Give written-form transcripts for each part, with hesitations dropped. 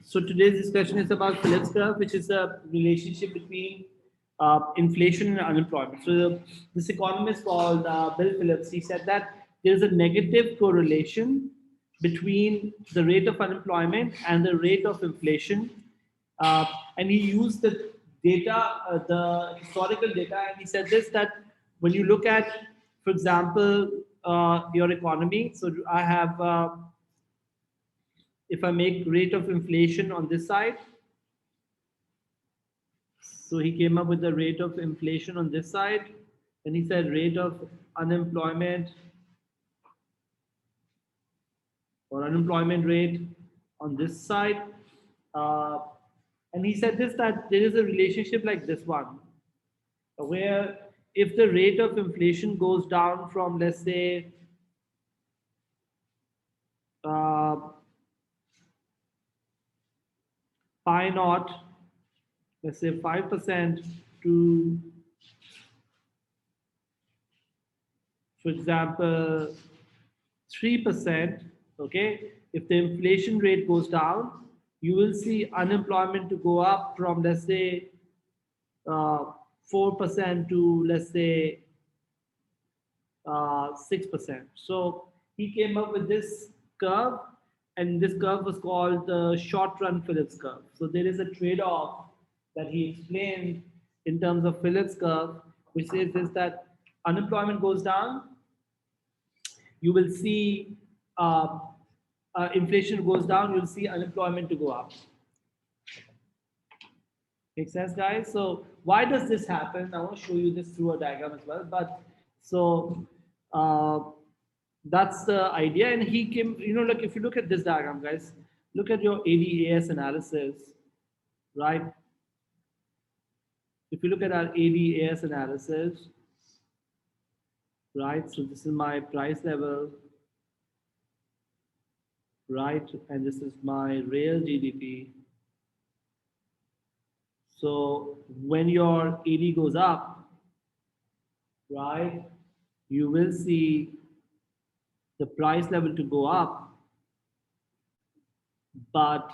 So today's discussion is about Phillips curve, which is the relationship between inflation and unemployment. So this economist called Bill Phillips, he said that there is a negative correlation between the rate of unemployment and the rate of inflation. Uh, and he used the data, the historical data, and he said this, that when you look at, for example, your economy. So I have if I make rate of inflation on this side, so he came up with the rate of inflation on this side, and he said rate of unemployment or unemployment rate on this side. Uh, and he said this, that there is a relationship like this one, where if the rate of inflation goes down from, let's say, uh, pi naught, let's say 5% to, for example, 3%, okay, if the inflation rate goes down, you will see unemployment to go up from, let's say, 4% to, let's say, 6%. So he came up with this curve, and this curve was called the short-run Phillips curve. So there is a trade-off that he explained in terms of Phillips curve, which says this, that unemployment goes down, you will see inflation goes down, you'll see unemployment to go up. Makes sense, guys? So why does this happen? I want to show you this through a diagram as well. But so that's the idea. And he came, like if you look at this diagram, guys, look at your ADAS analysis, right? If you look at our ADAS analysis, right? So this is my price level, right? And this is my real GDP. So when your AD goes up, right, you will see the price level to go up, but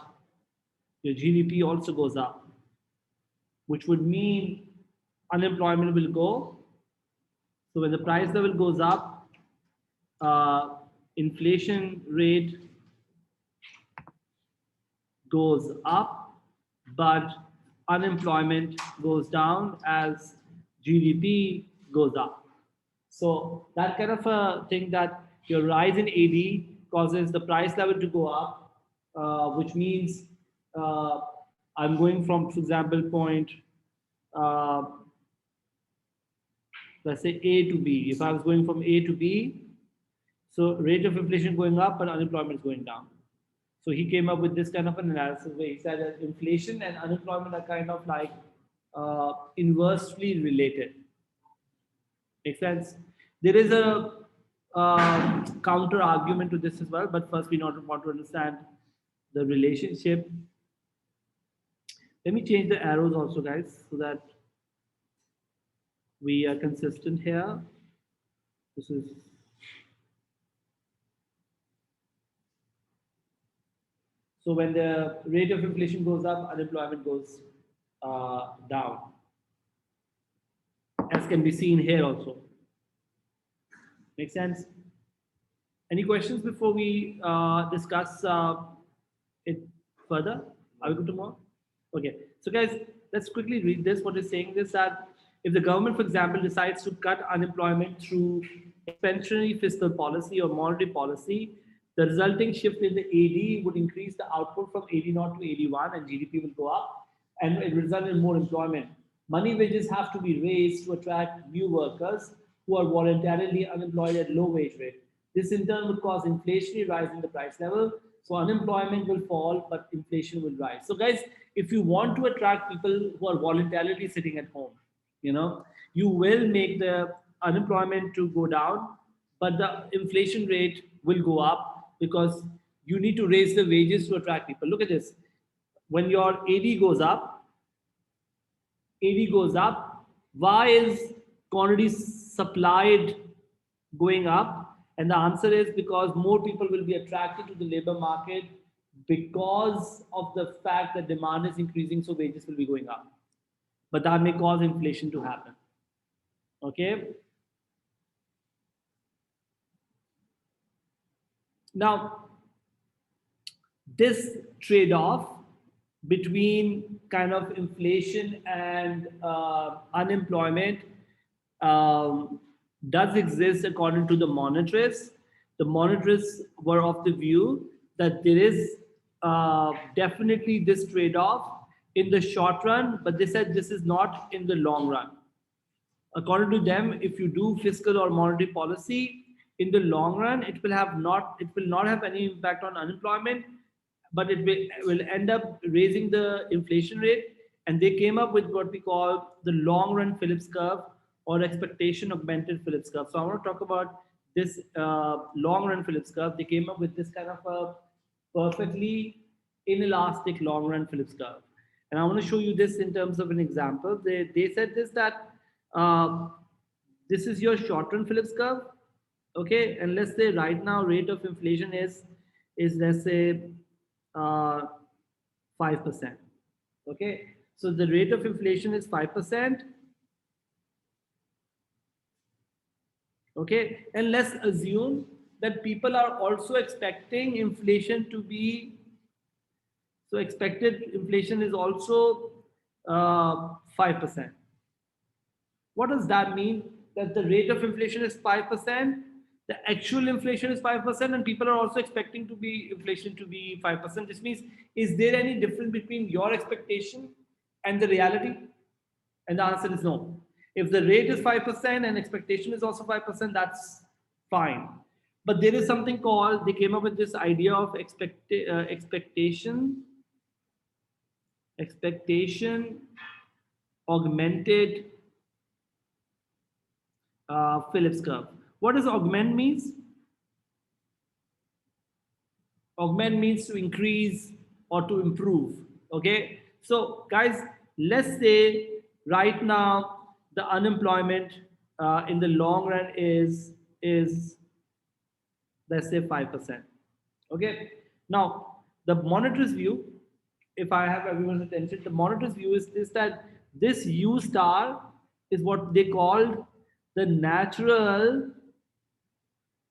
your GDP also goes up, which would mean unemployment will go. So when the price level goes up, inflation rate goes up, but unemployment goes down as GDP goes up. So that kind of a thing, that your rise in AD causes the price level to go up, which means I'm going from, for example, point, uh, let's say A to B. If I was going from A to B, so rate of inflation going up, but unemployment is going down. So he came up with this kind of an analysis where he said that inflation and unemployment are kind of like inversely related. Makes sense? There is a counter argument to this as well, but first we want to understand the relationship. Let me change the arrows also, guys, so that we are consistent here. This is so when the rate of inflation goes up, unemployment goes down, as can be seen here also. Make sense? Any questions before we discuss it further? Are we good to move? Okay. So guys, let's quickly read this. What is saying is that if the government, for example, decides to cut unemployment through expansionary fiscal policy or monetary policy, the resulting shift in the AD would increase the output from 80 to 81, and GDP will go up, and it will result in more employment. Money wages have to be raised to attract new workers who are voluntarily unemployed at low wage rate. This in turn would cause inflationary rise in the price level. So unemployment will fall, but inflation will rise. So guys, if you want to attract people who are voluntarily sitting at home, you will make the unemployment to go down, but the inflation rate will go up because you need to raise the wages to attract people. Look at this. When your AD goes up, why is quantity supplied going up? And the answer is because more people will be attracted to the labor market because of the fact that demand is increasing, so wages will be going up. But that may cause inflation to happen. Okay. Now, this trade-off between kind of inflation and unemployment does exist according to the monetarists. The monetarists were of the view that there is definitely this trade-off in the short run, but they said this is not in the long run. According to them, if you do fiscal or monetary policy in the long run, it will not have any impact on unemployment, but it will end up raising the inflation rate. And they came up with what we call the long run Phillips curve or expectation augmented Phillips curve. So I want to talk about this long run Phillips curve. They came up with this kind of a perfectly inelastic long run Phillips curve. And I want to show you this in terms of an example. They said this that uh, this is your short run Phillips curve. Okay, and let's say right now rate of inflation is let's say 5%. Okay, so the rate of inflation is 5%. Okay, and let's assume that people are also expecting inflation to be, so expected inflation is also 5%. What does that mean? That the rate of inflation is 5%, the actual inflation is 5%, and people are also expecting to be inflation to be 5%. This means, is there any difference between your expectation and the reality? And the answer is no. If the rate is 5% and expectation is also 5%, that's fine. But there is something called, they came up with this idea of expectation augmented Phillips curve. What does augment means? Augment means to increase or to improve. Okay. So guys, let's say right now the unemployment in the long run is let's say 5%. Okay. Now the monetarist view, if I have everyone's attention, the monetarist view is this that this U star is what they called the natural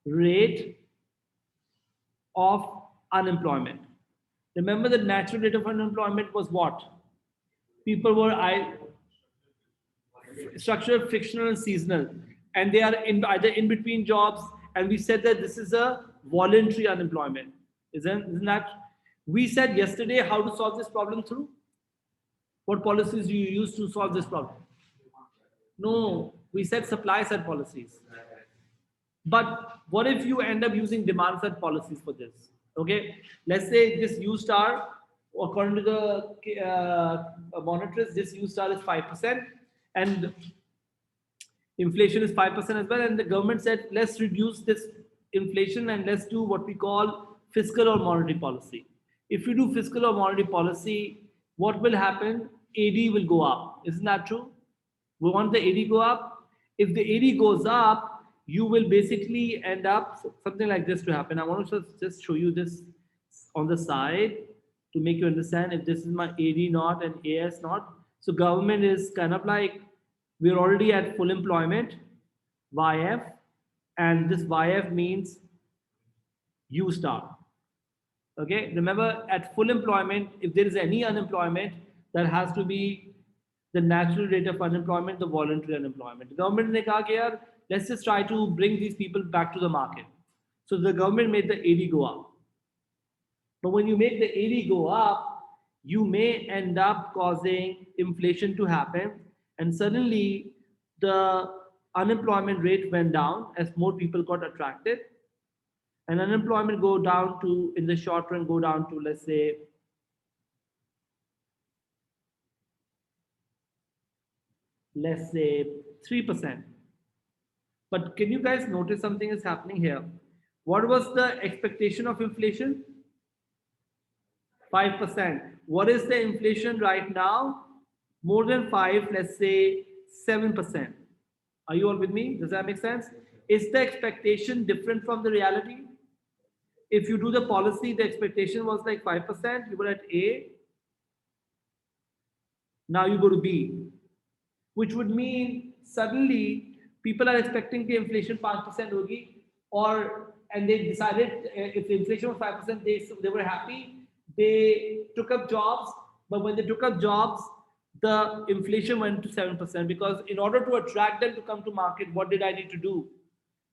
rate of unemployment. Remember, the natural rate of unemployment was what? People were structural, frictional, and seasonal, and they are either in between jobs. And we said that this is a voluntary unemployment. Isn't that? We said yesterday how to solve this problem through. What policies do you use to solve this problem? No, we said supply side policies. But what if you end up using demand side policies for this? Okay, let's say this U star, according to the monetarist, this U star is 5%, and inflation is 5% as well. And the government said, let's reduce this inflation and let's do what we call fiscal or monetary policy. If you do fiscal or monetary policy, what will happen? AD will go up. Isn't that true? We want the AD go up. If the AD goes up, you will basically end up something like this to happen. I want to just show you this on the side to make you understand. If this is my AD naught and AS naught, so government is kind of like, we're already at full employment, YF, and this YF means U star. Okay, remember at full employment, if there is any unemployment, that has to be the natural rate of unemployment, the voluntary unemployment. The government ne kaha ki yaar, let's just try to bring these people back to the market. So the government made the AD go up. But when you make the AD go up, you may end up causing inflation to happen. And suddenly the unemployment rate went down as more people got attracted. And unemployment go down to, in the short run, go down to, let's say, let's say 3%. But can you guys notice something is happening here? What was the expectation of inflation? 5%. What is the inflation right now? More than 5, let's say 7%. Are you all with me? Does that make sense? Is the expectation different from the reality? if you do the policy, the expectation was like 5%, you were at A, now you go to B, which would mean suddenly people are expecting the inflation 5% hogi, or and they decided if the inflation was 5%, they were happy. They took up jobs, but when they took up jobs, the inflation went to 7% because in order to attract them to come to market, what did I need to do?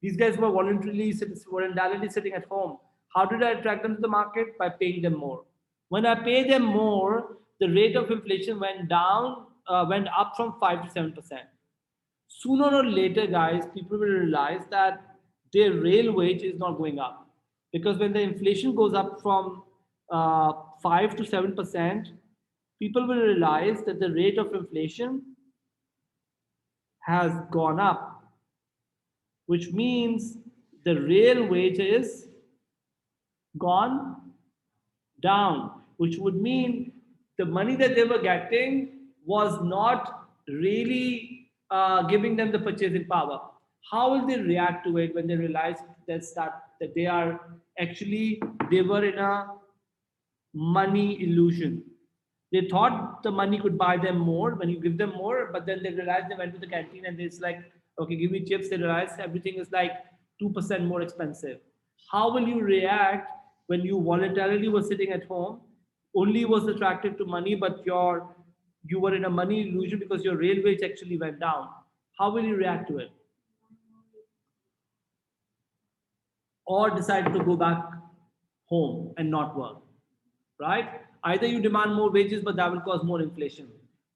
These guys were voluntarily sitting at home. How did I attract them to the market? By paying them more. When I pay them more, the rate of inflation went up from 5 to 7%. Sooner or later, guys, people will realize that their real wage is not going up because when the inflation goes up from 5 to 7%, people will realize that the rate of inflation has gone up, which means the real wage is gone down, which would mean the money that they were getting was not really giving them the purchasing power. How will they react to it when they realize that they are actually they were in a money illusion? They thought the money could buy them more when you give them more, but then they realized they went to the canteen and it's like, okay, give me chips. They realized everything is like 2% more expensive. How will you react when you voluntarily were sitting at home, only was attracted to money, but you were in a money illusion because your real wage actually went down? How will you react to it? Or decide to go back home and not work, right? Either you demand more wages, but that will cause more inflation,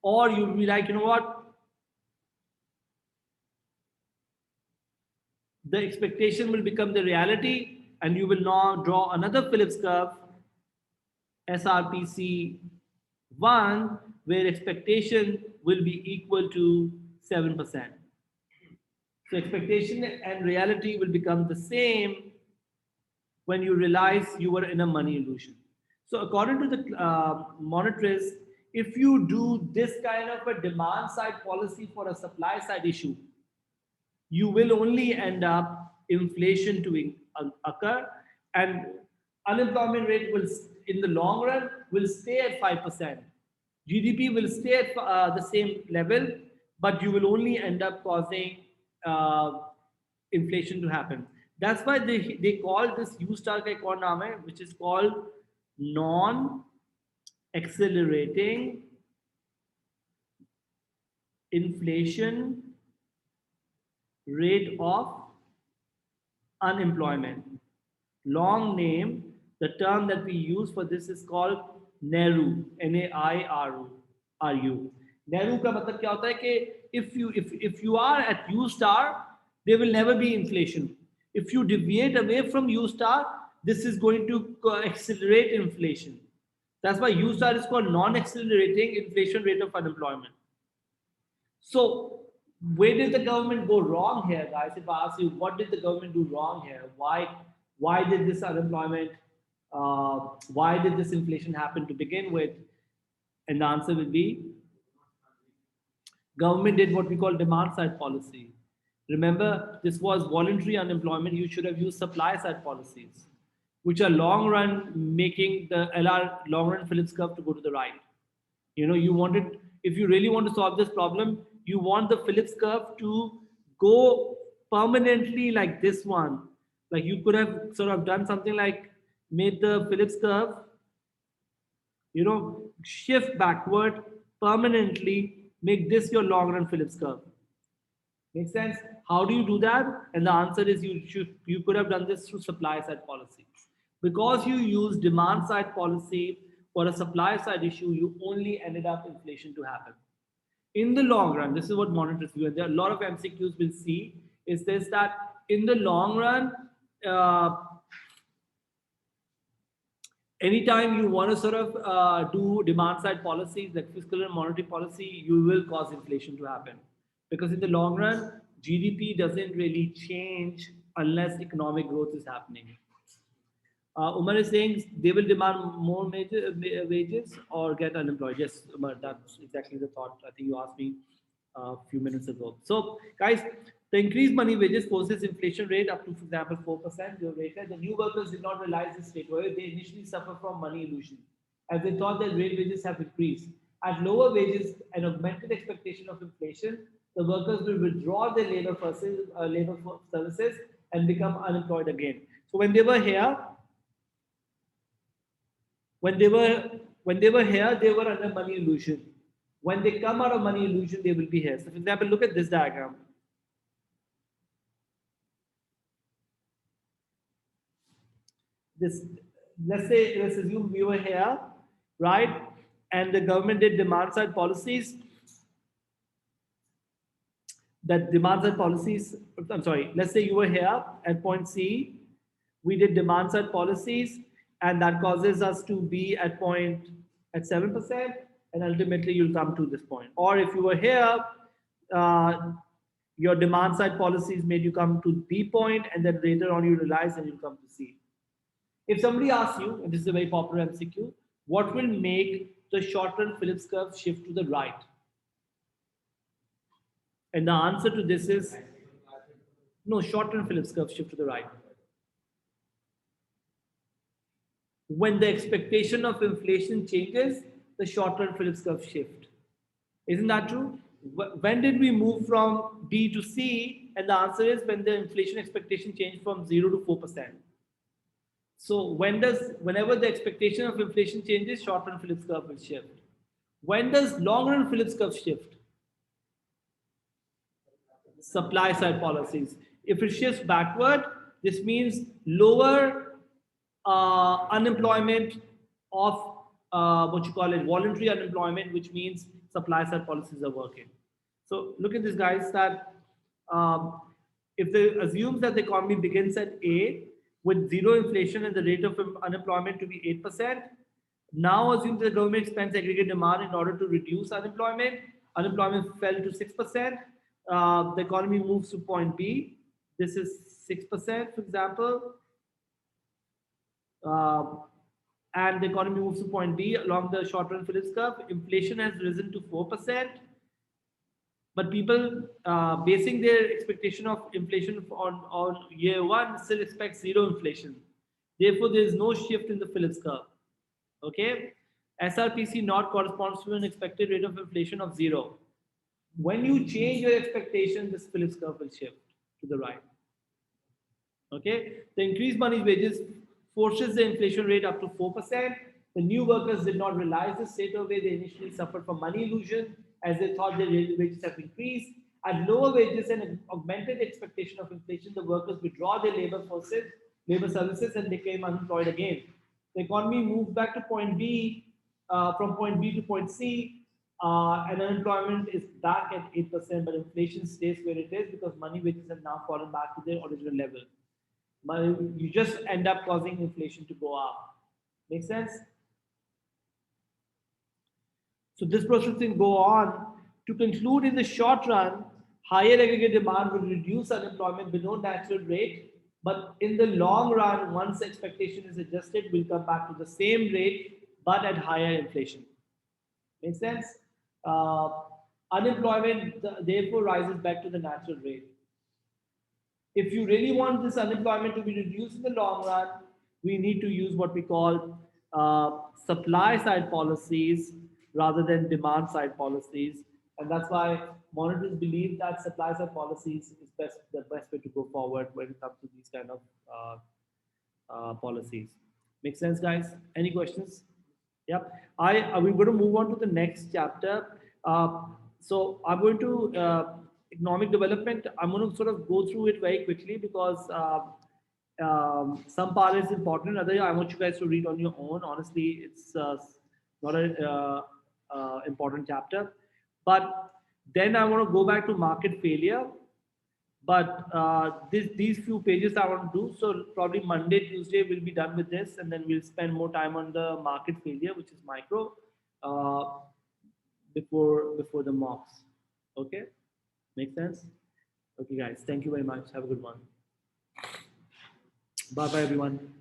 or you'll be like, you know what? The expectation will become the reality, and you will now draw another Phillips curve, SRPC 1, where expectation will be equal to 7%. So expectation and reality will become the same when you realize you were in a money illusion. So according to the monetarists, if you do this kind of a demand side policy for a supply side issue, you will only end up inflation to occur, and unemployment rate will in the long run will stay at 5%. GDP will stay at the same level, but you will only end up causing uh, inflation to happen. That's why they call this U star का एक और नाम है, which is called non accelerating inflation rate of unemployment. Long name, the term that we use for this is called NERU, NAIRU. NERU का मतलब क्या होता है कि if you are at U star, there will never be inflation. If you deviate away from U star, this is going to accelerate inflation. That's why U star is called non-accelerating inflation rate of unemployment. So where did the government go wrong here, guys? If I ask you, what did the government do wrong here? Why did this unemployment, why did this inflation happen to begin with? And the answer will be government did what we call demand side policy. Remember, this was voluntary unemployment. You should have used supply side policies, which are long run, making the LR long run Phillips curve to go to the right. You know, you wanted, if you really want to solve this problem, you want the Phillips curve to go permanently like this one. Like you could have sort of done something like made the Phillips curve, you know, shift backward permanently, make this your long run Phillips curve. Make sense? How do you do that? And the answer is you could have done this through supply side policy. Because you use demand side policy for a supply side issue, you only ended up inflation to happen. In the long run, this is what monitors do, and there are a lot of MCQs will see is this that in the long run, anytime you want to sort of do demand side policies like fiscal and monetary policy, you will cause inflation to happen. Because in the long run, GDP doesn't really change unless economic growth is happening. Umar is saying they will demand more wages or get unemployed. Yes, Umar, that's exactly the thought. I think you asked me a few minutes ago. So, guys, The increased money wages forces inflation rate up to, for example, 4%. The new workers did not realize this rate. However, they initially suffer from money illusion, as they thought that real wages have increased. At lower wages and augmented expectation of inflation, the workers will withdraw their labor services and become unemployed again. So when they were here, when they were when they were here, they were under money illusion. When they come out of money illusion, they will be here. So, for example, look at this diagram. This, let's assume we were here, right? And the government did demand side policies. I'm sorry, let's say you were here at point C, we did demand side policies, and that causes us to be at 7%, and ultimately you'll come to this point. Or if you were here, your demand side policies made you come to B point, and then later on you realize and you'll come to C. If somebody asks you, and this is a very popular MCQ, what will make the short-run Phillips curve shift to the right? And the answer to this is no, short-run Phillips curve shift to the right. When the expectation of inflation changes, the short-run Phillips curve shift. Isn't that true? When did we move from D to C? And the answer is when the inflation expectation changed from 0 to 4%. So whenever the expectation of inflation changes, short-run Phillips curve will shift. When does long-run Phillips curve shift? Supply side policies. If it shifts backward, this means lower unemployment of voluntary unemployment, which means supply side policies are working. So look at this, guys, that if they assumes that the economy begins at A with zero inflation and the rate of unemployment to be 8%, now assume the government expands aggregate demand in order to reduce unemployment. Unemployment fell to 6%. The economy moves to point B. This is 6%, for example. And the economy moves to point B along the short-run Phillips curve. Inflation has risen to 4%. But people basing their expectation of inflation on year one still expect zero inflation. Therefore, there is no shift in the Phillips curve. Okay? SRPC not corresponds to an expected rate of inflation of 0. When you change your expectation, this Phillips curve will shift to the right. Okay? The increased money wages forces the inflation rate up to 4%. The new workers did not realize this straight away. They initially suffered from money illusion as they thought their wages have increased. At lower wages and augmented expectation of inflation, the workers withdraw their labor services, and became unemployed again. The economy moved back to point B, from point B to point C, and unemployment is back at 8%, but inflation stays where it is because money wages have now fallen back to their original level. You just end up causing inflation to go up. Make sense? So this process will go on. To conclude, in the short run, higher aggregate demand will reduce unemployment below natural rate. But in the long run, once expectation is adjusted, we'll come back to the same rate, but at higher inflation. Make sense? Unemployment therefore rises back to the natural rate. If you really want this unemployment to be reduced in the long run, we need to use what we call supply side policies rather than demand side policies. And that's why monitors believe that supply side policies is the best way to go forward when it comes to these kind of policies. Make sense, guys? Any questions? Yep. We're going to move on to the next chapter. So I'm going to economic development. I'm going to sort of go through it very quickly because some part is important. Other, I want you guys to read on your own. Honestly, it's not an important chapter. But then I want to go back to market failure. But these few pages I want to do. So probably Monday, Tuesday, we'll be done with this. And then we'll spend more time on the market failure, which is micro, before the mocks. Okay? Make sense? Okay, guys. Thank you very much. Have a good one. Bye-bye, everyone.